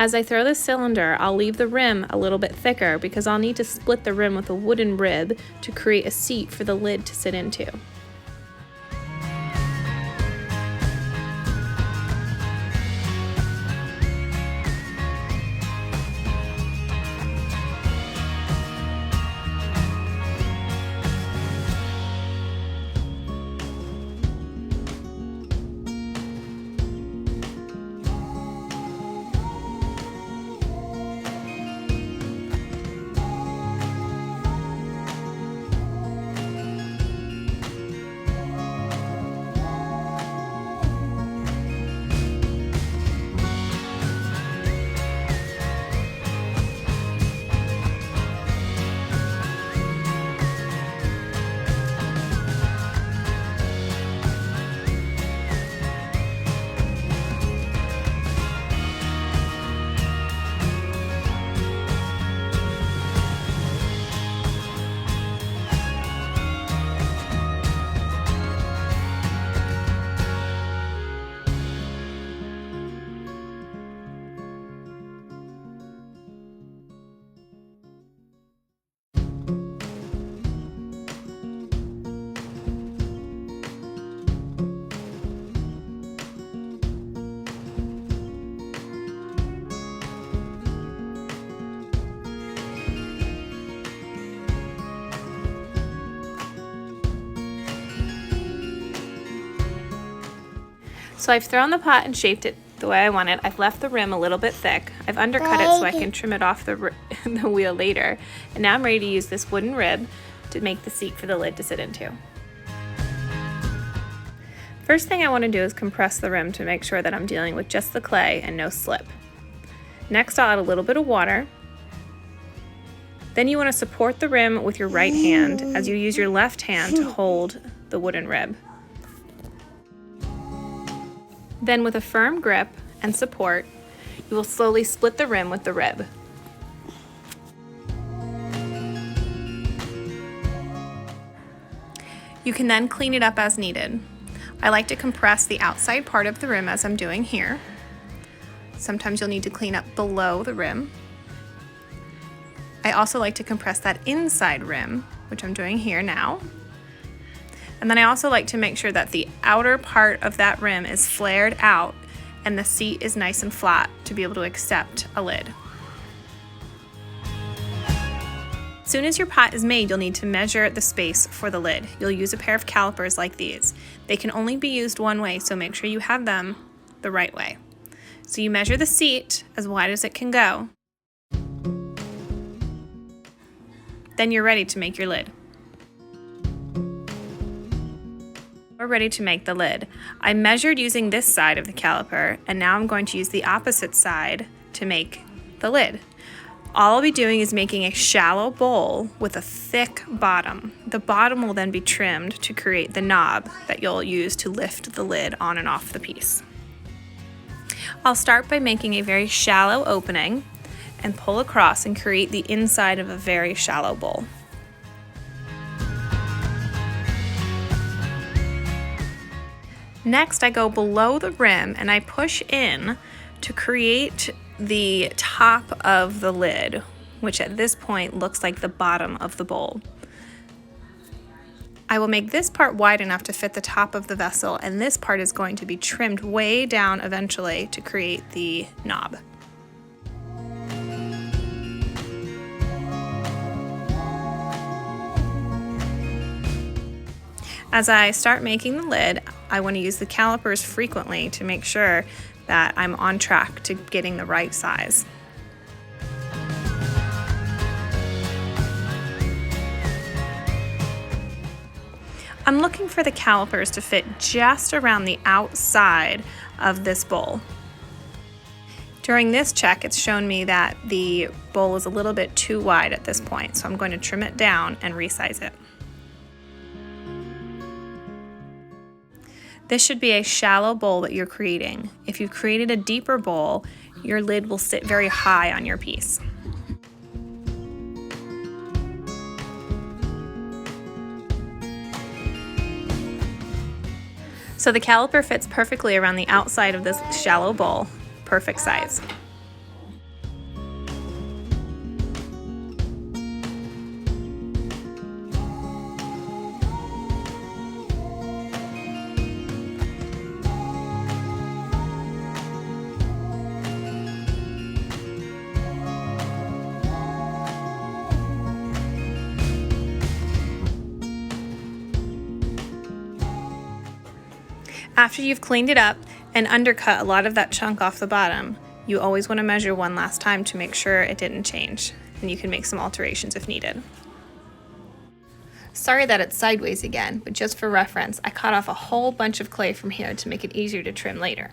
As I throw the cylinder, I'll leave the rim a little bit thicker because I'll need to split the rim with a wooden rib to create a seat for the lid to sit into. So I've thrown the pot and shaped it the way I want it. I've left the rim a little bit thick. I've undercut it so I can trim it off the wheel later. And now I'm ready to use this wooden rib to make the seat for the lid to sit into. First thing I want to do is compress the rim to make sure that I'm dealing with just the clay and no slip. Next, I'll add a little bit of water. Then you want to support the rim with your right hand as you use your left hand to hold the wooden rib. Then with a firm grip and support, you will slowly split the rim with the rib. You can then clean it up as needed. I like to compress the outside part of the rim as I'm doing here. Sometimes you'll need to clean up below the rim. I also like to compress that inside rim, which I'm doing here now. And then I also like to make sure that the outer part of that rim is flared out and the seat is nice and flat to be able to accept a lid. As soon as your pot is made, you'll need to measure the space for the lid. You'll use a pair of calipers like these. They can only be used one way, so make sure you have them the right way. So you measure the seat as wide as it can go. Then you're ready to make your lid. We're ready to make the lid. I measured using this side of the caliper, and now I'm going to use the opposite side to make the lid. All I'll be doing is making a shallow bowl with a thick bottom. The bottom will then be trimmed to create the knob that you'll use to lift the lid on and off the piece. I'll start by making a very shallow opening and pull across and create the inside of a very shallow bowl. Next, I go below the rim and I push in to create the top of the lid, which at this point looks like the bottom of the bowl. I will make this part wide enough to fit the top of the vessel, and this part is going to be trimmed way down eventually to create the knob. As I start making the lid, I want to use the calipers frequently to make sure that I'm on track to getting the right size. I'm looking for the calipers to fit just around the outside of this bowl. During this check, it's shown me that the bowl is a little bit too wide at this point, so I'm going to trim it down and resize it. This should be a shallow bowl that you're creating. If you've created a deeper bowl, your lid will sit very high on your piece. So the caliper fits perfectly around the outside of this shallow bowl. Perfect size. After you've cleaned it up and undercut a lot of that chunk off the bottom, you always want to measure one last time to make sure it didn't change, and you can make some alterations if needed. Sorry that it's sideways again, but just for reference, I cut off a whole bunch of clay from here to make it easier to trim later.